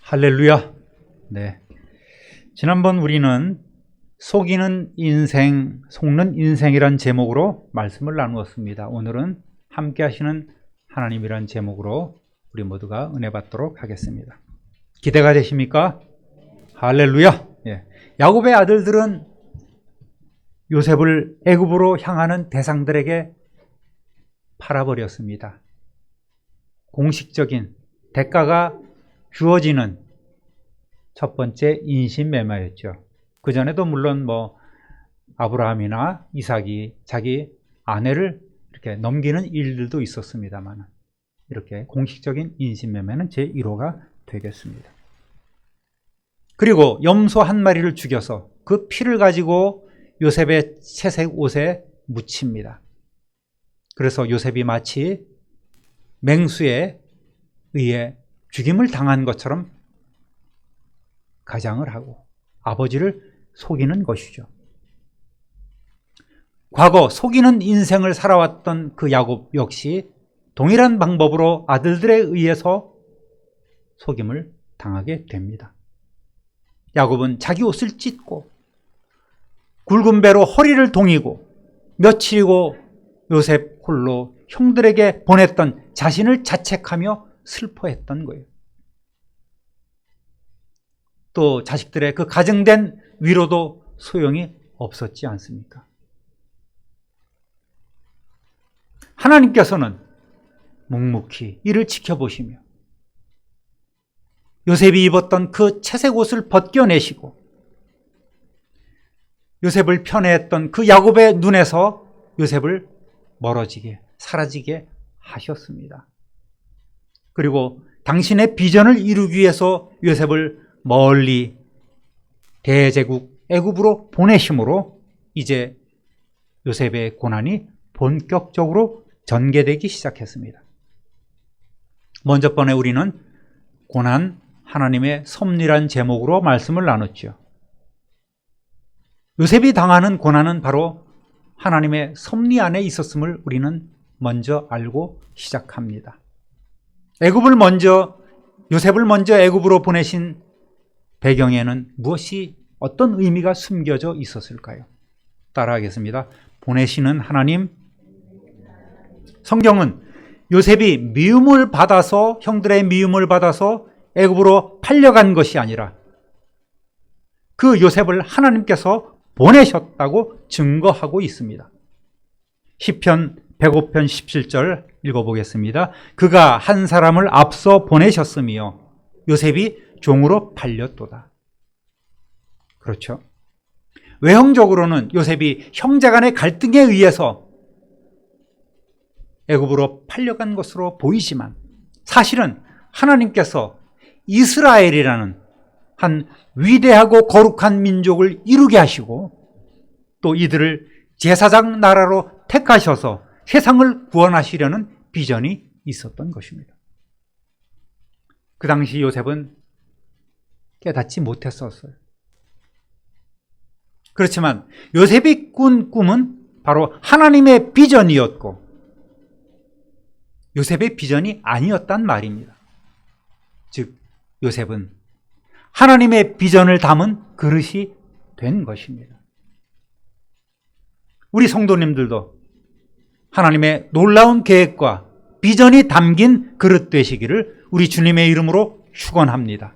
할렐루야. 네. 지난번 우리는 속이는 인생, 속는 인생이란 제목으로 말씀을 나누었습니다. 오늘은 함께 하시는 하나님이란 제목으로 우리 모두가 은혜 받도록 하겠습니다. 기대가 되십니까? 할렐루야. 예. 야곱의 아들들은 요셉을 애굽으로 향하는 대상들에게 팔아버렸습니다. 공식적인 대가가 주어지는 첫 번째 인신매매였죠. 그 전에도 물론 아브라함이나 이삭이 자기 아내를 이렇게 넘기는 일들도 있었습니다만, 이렇게 공식적인 인신매매는 제1호가 되겠습니다. 그리고 염소 한 마리를 죽여서 그 피를 가지고 요셉의 채색 옷에 묻힙니다. 그래서 요셉이 마치 맹수에 의해 죽임을 당한 것처럼 가장을 하고 아버지를 속이는 것이죠. 과거 속이는 인생을 살아왔던 그 야곱 역시 동일한 방법으로 아들들에 의해서 속임을 당하게 됩니다. 야곱은 자기 옷을 찢고 굵은 배로 허리를 동이고 며칠이고 요셉 홀로 형들에게 보냈던 자신을 자책하며 슬퍼했던 거예요. 또 자식들의 그 가정된 위로도 소용이 없었지 않습니까? 하나님께서는 묵묵히 이를 지켜보시며 요셉이 입었던 그 채색 옷을 벗겨내시고 요셉을 편애했던 그 야곱의 눈에서 요셉을 멀어지게, 사라지게 하셨습니다. 그리고 당신의 비전을 이루기 위해서 요셉을 멀리 대제국 애굽으로 보내심으로 이제 요셉의 고난이 본격적으로 전개되기 시작했습니다. 먼저 번에 우리는 고난 하나님의 섭리란 제목으로 말씀을 나눴죠. 요셉이 당하는 고난은 바로 하나님의 섭리 안에 있었음을 우리는 먼저 알고 시작합니다. 요셉을 먼저 애굽으로 보내신 배경에는 어떤 의미가 숨겨져 있었을까요? 따라하겠습니다. 보내시는 하나님. 성경은 요셉이 미움을 받아서, 형들의 미움을 받아서 애굽으로 팔려간 것이 아니라 그 요셉을 하나님께서 보내셨다고 증거하고 있습니다. 시편 105편 17절 읽어보겠습니다. 그가 한 사람을 앞서 보내셨으며 요셉이 종으로 팔렸도다. 그렇죠. 외형적으로는 요셉이 형제간의 갈등에 의해서 애굽으로 팔려간 것으로 보이지만 사실은 하나님께서 이스라엘이라는 한 위대하고 거룩한 민족을 이루게 하시고 또 이들을 제사장 나라로 택하셔서 세상을 구원하시려는 비전이 있었던 것입니다. 그 당시 요셉은 깨닫지 못했었어요. 그렇지만 요셉이 꾼 꿈은 바로 하나님의 비전이었고 요셉의 비전이 아니었단 말입니다. 즉 요셉은 하나님의 비전을 담은 그릇이 된 것입니다. 우리 성도님들도 하나님의 놀라운 계획과 비전이 담긴 그릇 되시기를 우리 주님의 이름으로 축원합니다.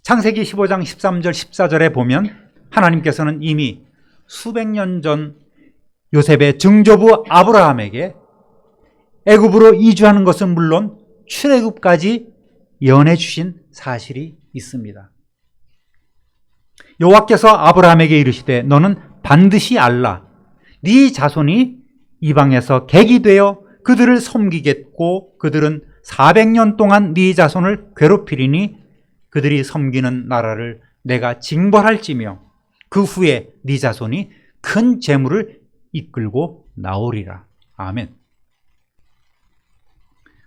창세기 15장 13절 14절에 보면 하나님께서는 이미 수백 년 전 요셉의 증조부 아브라함에게 애굽으로 이주하는 것은 물론 출애굽까지 예언해 주신 사실이 있습니다. 여호와께서 아브라함에게 이르시되 너는 반드시 알라. 네 자손이 이방에서 객이 되어 그들을 섬기겠고 그들은 400년 동안 네 자손을 괴롭히리니 그들이 섬기는 나라를 내가 징벌할지며 그 후에 네 자손이 큰 재물을 이끌고 나오리라. 아멘.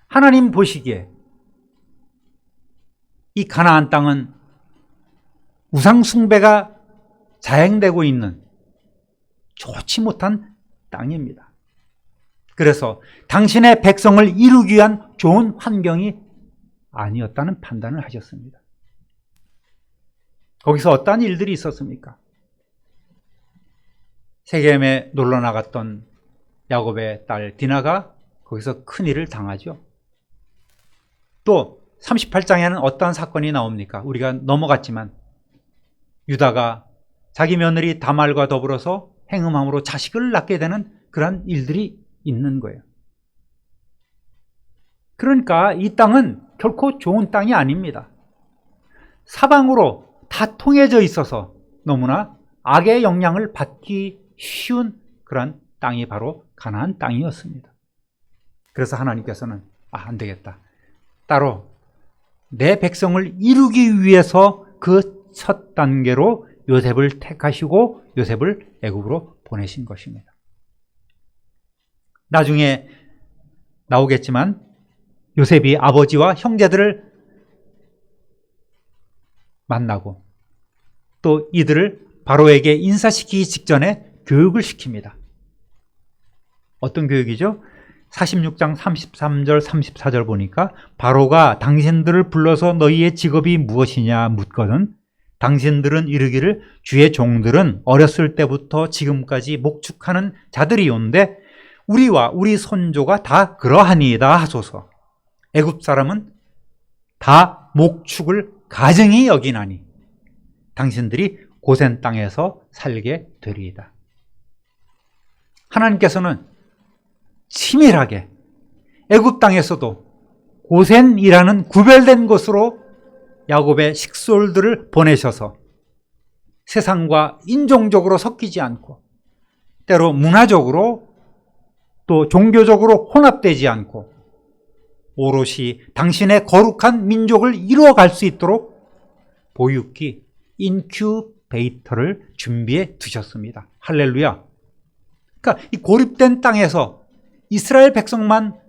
하나님 보시기에 이 가나안 땅은 우상 숭배가 자행되고 있는 좋지 못한 땅입니다. 그래서 당신의 백성을 이루기 위한 좋은 환경이 아니었다는 판단을 하셨습니다. 거기서 어떠한 일들이 있었습니까? 세겜에 놀러 나갔던 야곱의 딸 디나가 거기서 큰일을 당하죠. 또 38장에는 어떠한 사건이 나옵니까? 우리가 넘어갔지만 유다가 자기 며느리 다말과 더불어서 행음함으로 자식을 낳게 되는 그런 일들이 있는 거예요. 그러니까 이 땅은 결코 좋은 땅이 아닙니다. 사방으로 다 통해져 있어서 너무나 악의 영향을 받기 쉬운 그런 땅이 바로 가나안 땅이었습니다. 그래서 하나님께서는 안 되겠다. 따로 내 백성을 이루기 위해서 그 첫 단계로 요셉을 택하시고 요셉을 애굽으로 보내신 것입니다. 나중에 나오겠지만 요셉이 아버지와 형제들을 만나고 또 이들을 바로에게 인사시키기 직전에 교육을 시킵니다. 어떤 교육이죠? 46장 33절 34절 보니까 바로가 당신들을 불러서 너희의 직업이 무엇이냐 묻거든 당신들은 이르기를 주의 종들은 어렸을 때부터 지금까지 목축하는 자들이온데 우리와 우리 손조가 다 그러하니이다 하소서. 애굽 사람은 다 목축을 가증히 여기나니 당신들이 고센 땅에서 살게 되리이다. 하나님께서는 치밀하게 애굽 땅에서도 고센이라는 구별된 곳으로 야곱의 식솔들을 보내셔서 세상과 인종적으로 섞이지 않고 때로 문화적으로 또 종교적으로 혼합되지 않고 오롯이 당신의 거룩한 민족을 이루어갈 수 있도록 보육기, 인큐베이터를 준비해 두셨습니다. 할렐루야. 그러니까 이 고립된 땅에서 이스라엘 백성만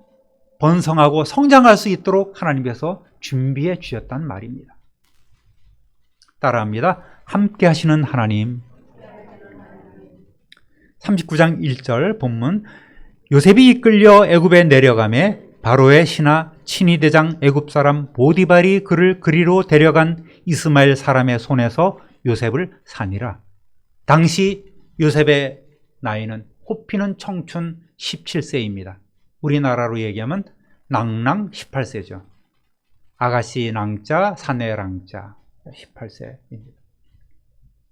번성하고 성장할 수 있도록 하나님께서 준비해 주셨단 말입니다. 따라합니다. 함께 하시는 하나님. 39장 1절 본문 요셉이 이끌려 애굽에 내려가매 바로의 신하 친위대장 애굽 사람 보디발이 그를 그리로 데려간 이스마엘 사람의 손에서 요셉을 사니라. 당시 요셉의 나이는 꽃피는 청춘 17세입니다. 우리나라로 얘기하면 낭낭 18세죠. 아가씨 낭자, 사내 랑자 18세입니다.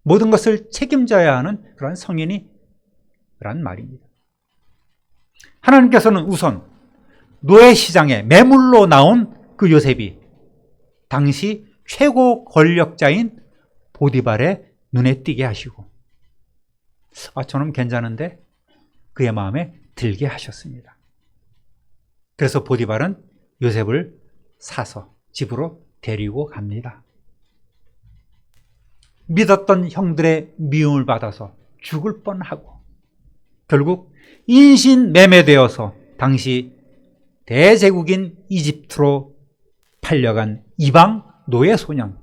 모든 것을 책임져야 하는 그런 성인이란 말입니다. 하나님께서는 우선 노예시장에 매물로 나온 그 요셉이 당시 최고 권력자인 보디발의 눈에 띄게 하시고 저놈 괜찮은데 그의 마음에 들게 하셨습니다. 그래서 보디발은 요셉을 사서 집으로 데리고 갑니다. 믿었던 형들의 미움을 받아서 죽을 뻔하고 결국 인신매매되어서 당시 대제국인 이집트로 팔려간 이방 노예 소년.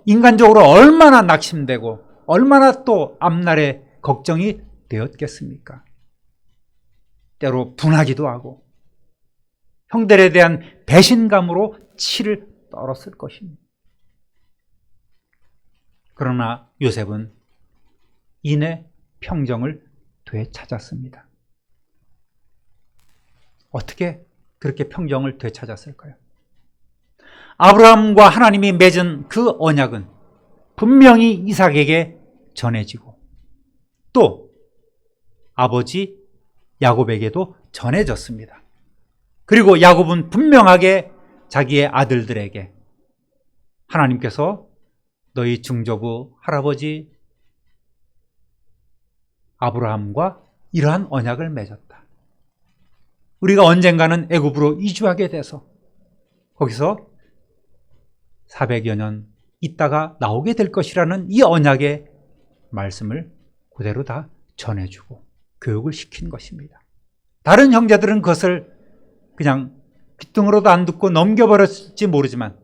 인간적으로 얼마나 낙심되고 얼마나 또 앞날에 걱정이 되었겠습니까? 때로 분하기도 하고 형들에 대한 배신감으로 치를 떨었을 것입니다. 그러나 요셉은 이내 평정을 되찾았습니다. 어떻게 그렇게 평정을 되찾았을까요? 아브라함과 하나님이 맺은 그 언약은 분명히 이삭에게 전해지고 또 아버지 야곱에게도 전해졌습니다. 그리고 야곱은 분명하게 자기의 아들들에게 하나님께서 너희 증조부 할아버지 아브라함과 이러한 언약을 맺었다. 우리가 언젠가는 애굽으로 이주하게 돼서 거기서 400여 년 있다가 나오게 될 것이라는 이 언약의 말씀을 그대로 다 전해주고 교육을 시킨 것입니다. 다른 형제들은 그것을 그냥 귀등으로도 안 듣고 넘겨버렸을지 모르지만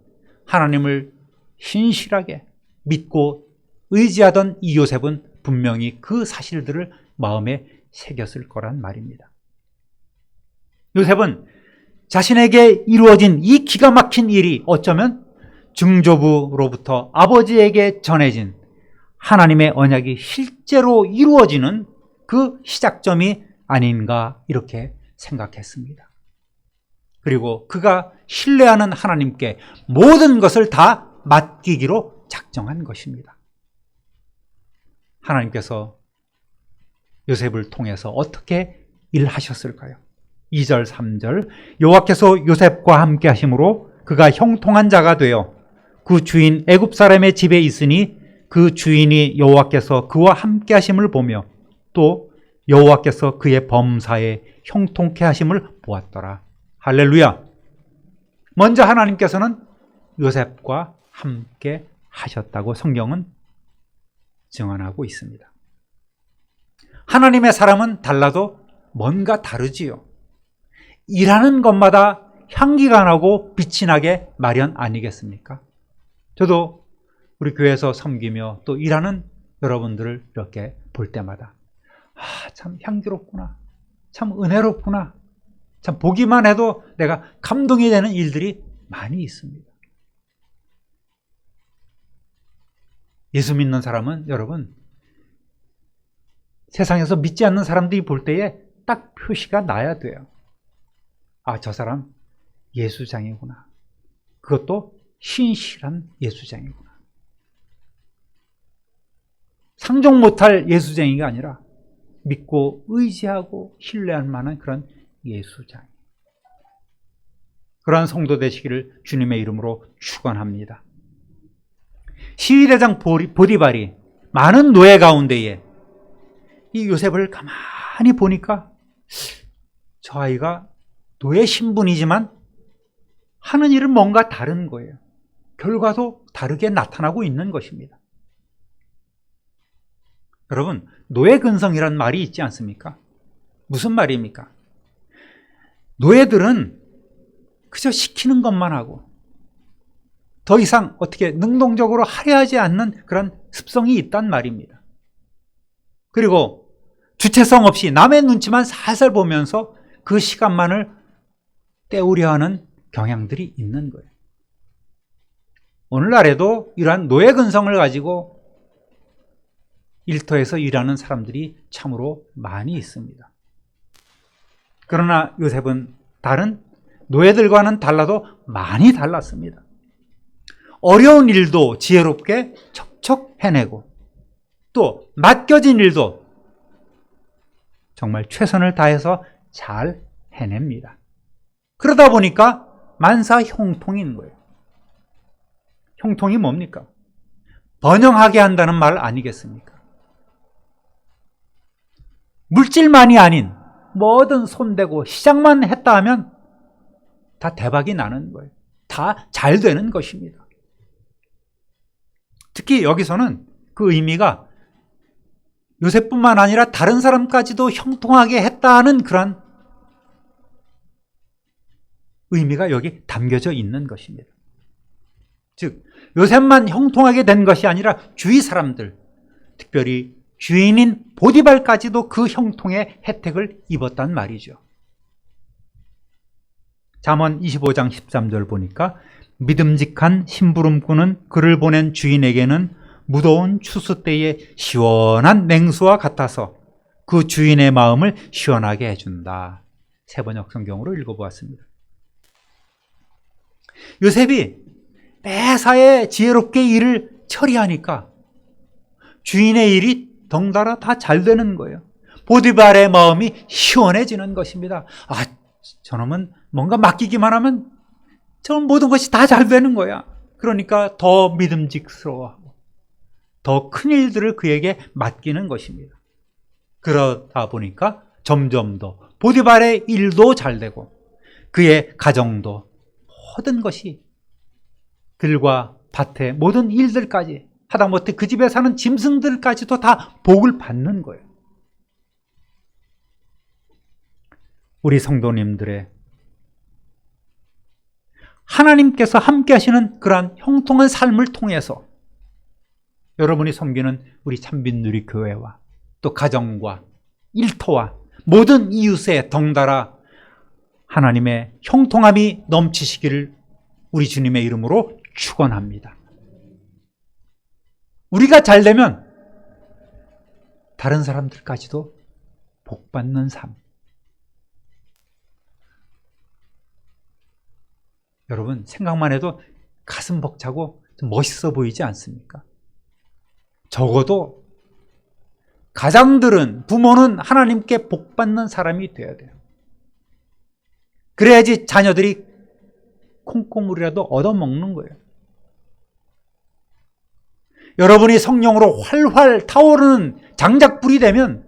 하나님을 신실하게 믿고 의지하던 이 요셉은 분명히 그 사실들을 마음에 새겼을 거란 말입니다. 요셉은 자신에게 이루어진 이 기가 막힌 일이 어쩌면 증조부로부터 아버지에게 전해진 하나님의 언약이 실제로 이루어지는 그 시작점이 아닌가 이렇게 생각했습니다. 그리고 그가 신뢰하는 하나님께 모든 것을 다 맡기기로 작정한 것입니다. 하나님께서 요셉을 통해서 어떻게 일하셨을까요? 2절, 3절 여호와께서 요셉과 함께 하심으로 그가 형통한 자가 되어 그 주인 애굽 사람의 집에 있으니 그 주인이 여호와께서 그와 함께 하심을 보며 또 여호와께서 그의 범사에 형통케 하심을 보았더라. 할렐루야. 먼저 하나님께서는 요셉과 함께 하셨다고 성경은 증언하고 있습니다. 하나님의 사람은 달라도 뭔가 다르지요. 일하는 것마다 향기가 나고 빛이 나게 마련 아니겠습니까? 저도 우리 교회에서 섬기며 또 일하는 여러분들을 이렇게 볼 때마다 참 향기롭구나, 참 은혜롭구나, 참 보기만 해도 내가 감동이 되는 일들이 많이 있습니다. 예수 믿는 사람은 여러분 세상에서 믿지 않는 사람들이 볼 때에 딱 표시가 나야 돼요. 저 사람 예수장이구나. 그것도 신실한 예수장이구나. 상종 못할 예수장이가 아니라 믿고 의지하고 신뢰할 만한 그런 예수장. 그러한 성도 되시기를 주님의 이름으로 축원합니다. 시위대장 보디발이 많은 노예 가운데에 이 요셉을 가만히 보니까 저 아이가 노예 신분이지만 하는 일은 뭔가 다른 거예요. 결과도 다르게 나타나고 있는 것입니다. 여러분, 노예 근성이란 말이 있지 않습니까? 무슨 말입니까? 노예들은 그저 시키는 것만 하고 더 이상 어떻게 능동적으로 하려 하지 않는 그런 습성이 있단 말입니다. 그리고 주체성 없이 남의 눈치만 살살 보면서 그 시간만을 때우려 하는 경향들이 있는 거예요. 오늘날에도 이러한 노예 근성을 가지고 일터에서 일하는 사람들이 참으로 많이 있습니다. 그러나 요셉은 다른 노예들과는 달라도 많이 달랐습니다. 어려운 일도 지혜롭게 척척 해내고 또 맡겨진 일도 정말 최선을 다해서 잘 해냅니다. 그러다 보니까 만사 형통인 거예요. 형통이 뭡니까? 번영하게 한다는 말 아니겠습니까? 물질만이 아닌 뭐든 손대고 시작만 했다 하면 다 대박이 나는 거예요. 다 잘 되는 것입니다. 특히 여기서는 그 의미가 요셉뿐만 아니라 다른 사람까지도 형통하게 했다는 그런 의미가 여기 담겨져 있는 것입니다. 즉 요셉만 형통하게 된 것이 아니라 주위 사람들, 특별히 주인인 보디발까지도 그 형통의 혜택을 입었단 말이죠. 잠언 25장 13절 보니까 믿음직한 심부름꾼은 그를 보낸 주인에게는 무더운 추수 때의 시원한 냉수와 같아서 그 주인의 마음을 시원하게 해준다. 세번역 성경으로 읽어보았습니다. 요셉이 매사에 지혜롭게 일을 처리하니까 주인의 일이 덩달아 다 잘 되는 거예요. 보디발의 마음이 시원해지는 것입니다. 저놈은 뭔가 맡기기만 하면 저는 모든 것이 다 잘 되는 거야. 그러니까 더 믿음직스러워하고 더 큰 일들을 그에게 맡기는 것입니다. 그러다 보니까 점점 더 보디발의 일도 잘 되고 그의 가정도 모든 것이 들과 밭의 모든 일들까지 하다못해 그 집에 사는 짐승들까지도 다 복을 받는 거예요. 우리 성도님들의 하나님께서 함께 하시는 그러한 형통한 삶을 통해서 여러분이 섬기는 우리 참빛누리 교회와 또 가정과 일터와 모든 이웃에 덩달아 하나님의 형통함이 넘치시기를 우리 주님의 이름으로 축원합니다. 우리가 잘 되면 다른 사람들까지도 복받는 삶. 여러분, 생각만 해도 가슴 벅차고 좀 멋있어 보이지 않습니까? 적어도 가장들은, 부모는 하나님께 복받는 사람이 되어야 돼요. 그래야지 자녀들이 콩고물이라도 얻어먹는 거예요. 여러분이 성령으로 활활 타오르는 장작불이 되면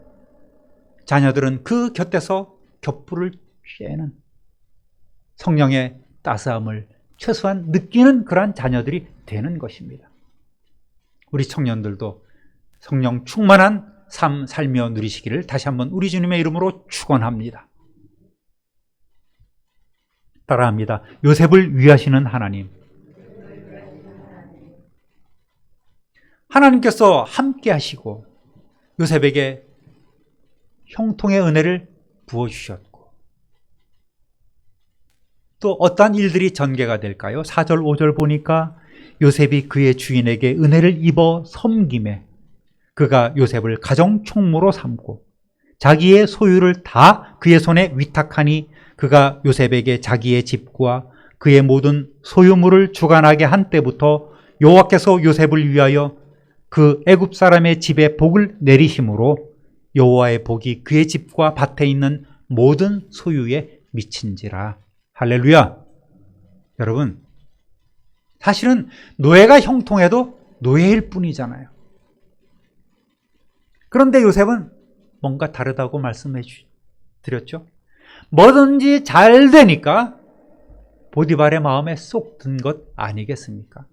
자녀들은 그 곁에서 겹불을 쬐는, 성령의 따스함을 최소한 느끼는 그러한 자녀들이 되는 것입니다. 우리 청년들도 성령 충만한 삶 살며 누리시기를 다시 한번 우리 주님의 이름으로 축원합니다. 따라합니다. 요셉을 위하시는 하나님. 하나님께서 함께 하시고 요셉에게 형통의 은혜를 부어주셨고, 또 어떠한 일들이 전개가 될까요? 4절 5절 보니까 요셉이 그의 주인에게 은혜를 입어 섬김에 그가 요셉을 가정 총무로 삼고 자기의 소유를 다 그의 손에 위탁하니 그가 요셉에게 자기의 집과 그의 모든 소유물을 주관하게 한 때부터 여호와께서 요셉을 위하여 그 애굽 사람의 집에 복을 내리심으로 여호와의 복이 그의 집과 밭에 있는 모든 소유에 미친지라. 할렐루야. 여러분, 사실은 노예가 형통해도 노예일 뿐이잖아요. 그런데 요셉은 뭔가 다르다고 말씀해 드렸죠. 뭐든지 잘 되니까 보디발의 마음에 쏙 든 것 아니겠습니까?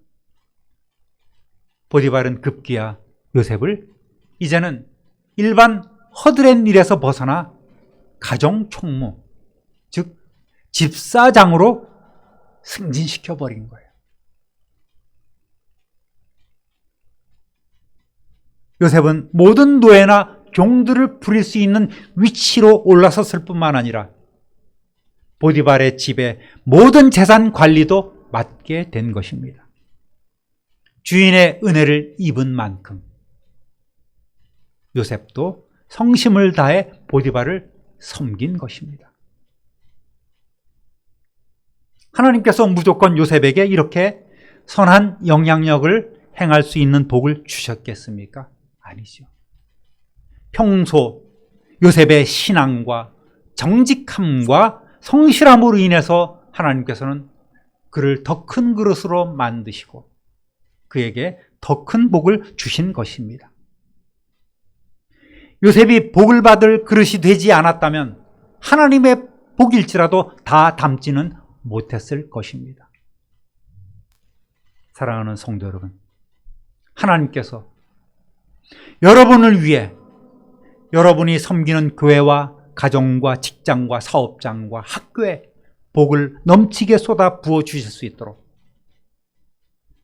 보디발은 급기야 요셉을 이제는 일반 허드렛 일에서 벗어나 가정 총무, 즉 집사장으로 승진시켜버린 거예요. 요셉은 모든 노예나 종들을 부릴 수 있는 위치로 올라섰을 뿐만 아니라 보디발의 집의 모든 재산 관리도 맡게 된 것입니다. 주인의 은혜를 입은 만큼 요셉도 성심을 다해 보디발을 섬긴 것입니다. 하나님께서 무조건 요셉에게 이렇게 선한 영향력을 행할 수 있는 복을 주셨겠습니까? 아니죠. 평소 요셉의 신앙과 정직함과 성실함으로 인해서 하나님께서는 그를 더 큰 그릇으로 만드시고 그에게 더 큰 복을 주신 것입니다. 요셉이 복을 받을 그릇이 되지 않았다면 하나님의 복일지라도 다 담지는 못했을 것입니다. 사랑하는 성도 여러분, 하나님께서 여러분을 위해 여러분이 섬기는 교회와 가정과 직장과 사업장과 학교에 복을 넘치게 쏟아 부어 주실 수 있도록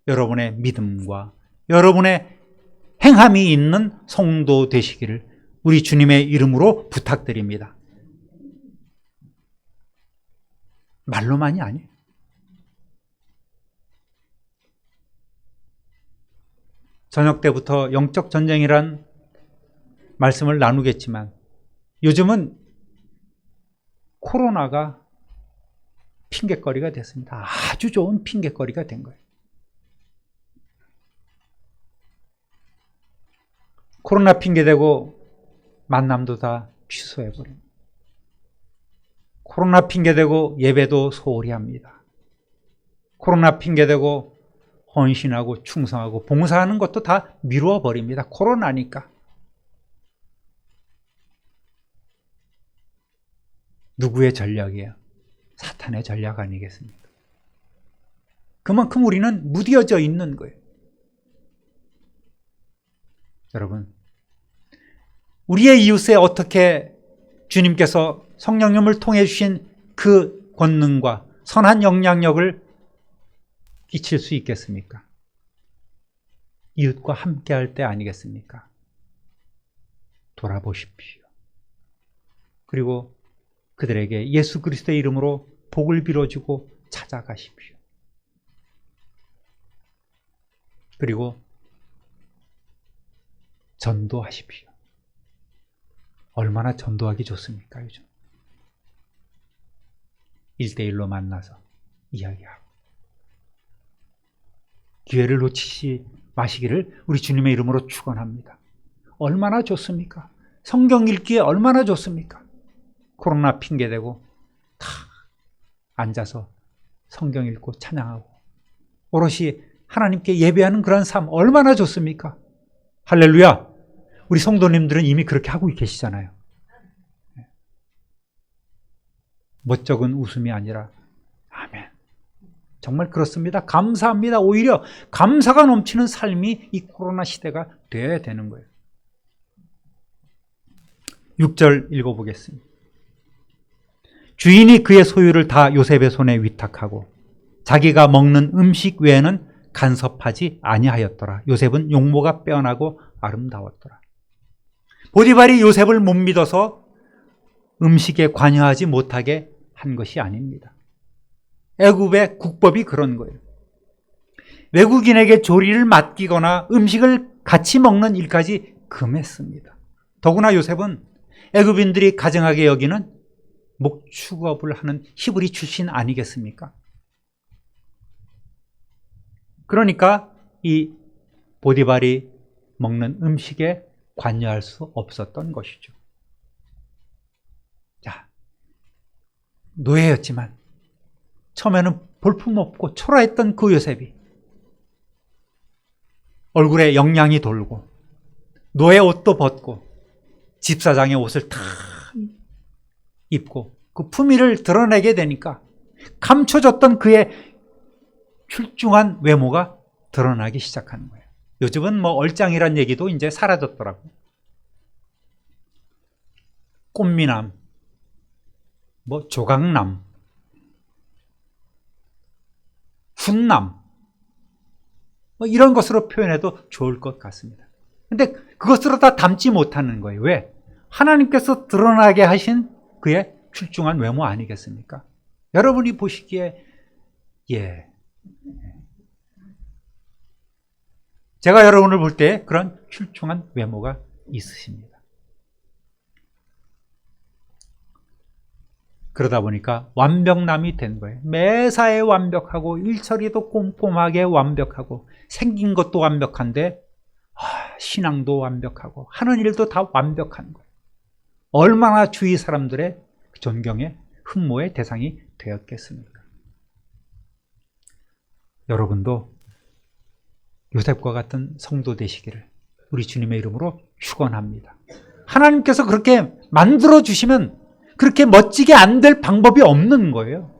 여러분의 믿음과 여러분의 행함이 있는 성도 되시기를 우리 주님의 이름으로 부탁드립니다. 말로만이 아니에요. 저녁 때부터 영적 전쟁이란 말씀을 나누겠지만 요즘은 코로나가 핑곗거리가 됐습니다. 아주 좋은 핑곗거리가 된 거예요. 코로나 핑계대고 만남도 다 취소해버립니다. 코로나 핑계대고 예배도 소홀히 합니다. 코로나 핑계대고 헌신하고 충성하고 봉사하는 것도 다 미루어 버립니다. 코로나니까. 누구의 전략이에요? 사탄의 전략 아니겠습니까? 그만큼 우리는 무뎌져 있는 거예요. 여러분, 우리의 이웃에 어떻게 주님께서 성령님을 통해 주신 그 권능과 선한 영향력을 끼칠 수 있겠습니까? 이웃과 함께 할 때 아니겠습니까? 돌아보십시오. 그리고 그들에게 예수 그리스도의 이름으로 복을 빌어주고 찾아가십시오. 그리고 전도하십시오. 얼마나 전도하기 좋습니까, 요즘? 1대1로 만나서 이야기하고 기회를 놓치지 마시기를 우리 주님의 이름으로 축원합니다. 얼마나 좋습니까? 성경 읽기에 얼마나 좋습니까? 코로나 핑계대고 다 앉아서 성경 읽고 찬양하고 오롯이 하나님께 예배하는 그런 삶 얼마나 좋습니까? 할렐루야! 우리 성도님들은 이미 그렇게 하고 계시잖아요. 멋쩍은 웃음이 아니라 아멘. 정말 그렇습니다. 감사합니다. 오히려 감사가 넘치는 삶이 이 코로나 시대가 돼야 되는 거예요. 6절 읽어보겠습니다. 주인이 그의 소유를 다 요셉의 손에 위탁하고 자기가 먹는 음식 외에는 간섭하지 아니하였더라. 요셉은 용모가 빼어나고 아름다웠더라. 보디발이 요셉을 못 믿어서 음식에 관여하지 못하게 한 것이 아닙니다. 애굽의 국법이 그런 거예요. 외국인에게 조리를 맡기거나 음식을 같이 먹는 일까지 금했습니다. 더구나 요셉은 애굽인들이 가증하게 여기는 목축업을 하는 히브리 출신 아니겠습니까? 그러니까 이 보디발이 먹는 음식에 관여할 수 없었던 것이죠. 자, 노예였지만 처음에는 볼품없고 초라했던 그 요셉이 얼굴에 영양이 돌고 노예 옷도 벗고 집사장의 옷을 다 입고 그 품위를 드러내게 되니까 감춰졌던 그의 출중한 외모가 드러나기 시작하는 거예요. 요즘은 뭐 얼짱이란 얘기도 이제 사라졌더라고요. 꽃미남, 뭐 조각남, 훈남, 뭐 이런 것으로 표현해도 좋을 것 같습니다. 근데 그것으로 다 담지 못하는 거예요. 왜? 하나님께서 드러나게 하신 그의 출중한 외모 아니겠습니까? 여러분이 보시기에 제가 여러분을 볼 때 그런 출중한 외모가 있으십니다. 그러다 보니까 완벽남이 된 거예요. 매사에 완벽하고 일처리도 꼼꼼하게 완벽하고 생긴 것도 완벽한데 신앙도 완벽하고 하는 일도 다 완벽한 거예요. 얼마나 주위 사람들의 존경의 흠모의 대상이 되었겠습니까? 여러분도 요셉과 같은 성도 되시기를 우리 주님의 이름으로 축원합니다. 하나님께서 그렇게 만들어 주시면 그렇게 멋지게 안 될 방법이 없는 거예요.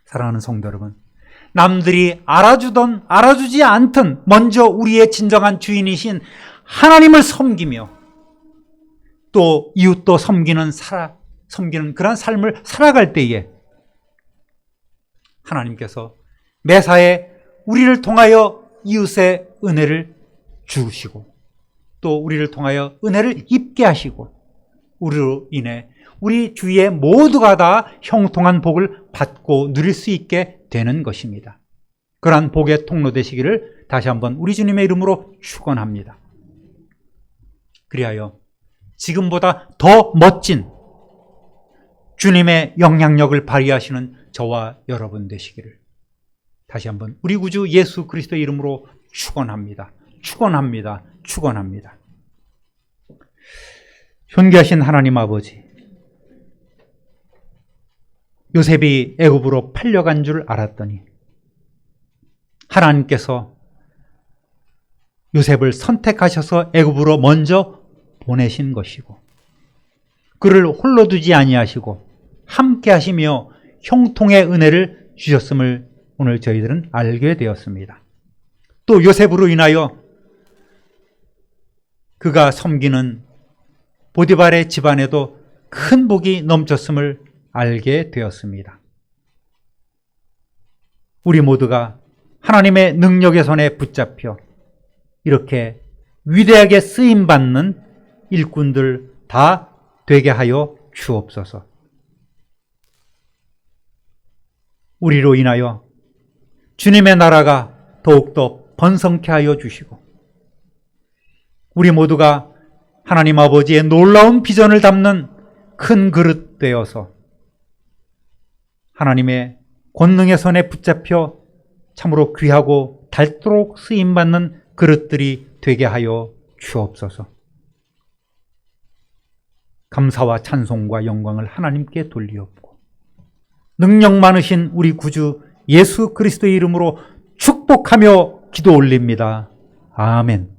사랑하는 성도 여러분, 남들이 알아주든 알아주지 않든 먼저 우리의 진정한 주인이신 하나님을 섬기며 또 이웃도 섬기는 그런 삶을 살아갈 때에 하나님께서 매사에 우리를 통하여 이웃의 은혜를 주시고 또 우리를 통하여 은혜를 입게 하시고 우리로 인해 우리 주위의 모두가 다 형통한 복을 받고 누릴 수 있게 되는 것입니다. 그러한 복의 통로 되시기를 다시 한번 우리 주님의 이름으로 축원합니다. 그리하여 지금보다 더 멋진 주님의 영향력을 발휘하시는 저와 여러분 되시기를 다시 한번 우리 구주 예수 그리스도의 이름으로 축원합니다. 축원합니다. 축원합니다. 존귀하신 하나님 아버지, 요셉이 애굽으로 팔려간 줄 알았더니 하나님께서 요셉을 선택하셔서 애굽으로 먼저 보내신 것이고 그를 홀로 두지 아니하시고 함께 하시며 형통의 은혜를 주셨음을 오늘 저희들은 알게 되었습니다. 또 요셉으로 인하여 그가 섬기는 보디발의 집안에도 큰 복이 넘쳤음을 알게 되었습니다. 우리 모두가 하나님의 능력의 손에 붙잡혀 이렇게 위대하게 쓰임받는 일꾼들 다 되게 하여 주옵소서. 우리로 인하여 주님의 나라가 더욱더 번성케 하여 주시고 우리 모두가 하나님 아버지의 놀라운 비전을 담는 큰 그릇 되어서 하나님의 권능의 손에 붙잡혀 참으로 귀하고 닳도록 쓰임받는 그릇들이 되게 하여 주옵소서. 감사와 찬송과 영광을 하나님께 돌리옵고 능력 많으신 우리 구주 예수 그리스도의 이름으로 축복하며 기도 올립니다. 아멘.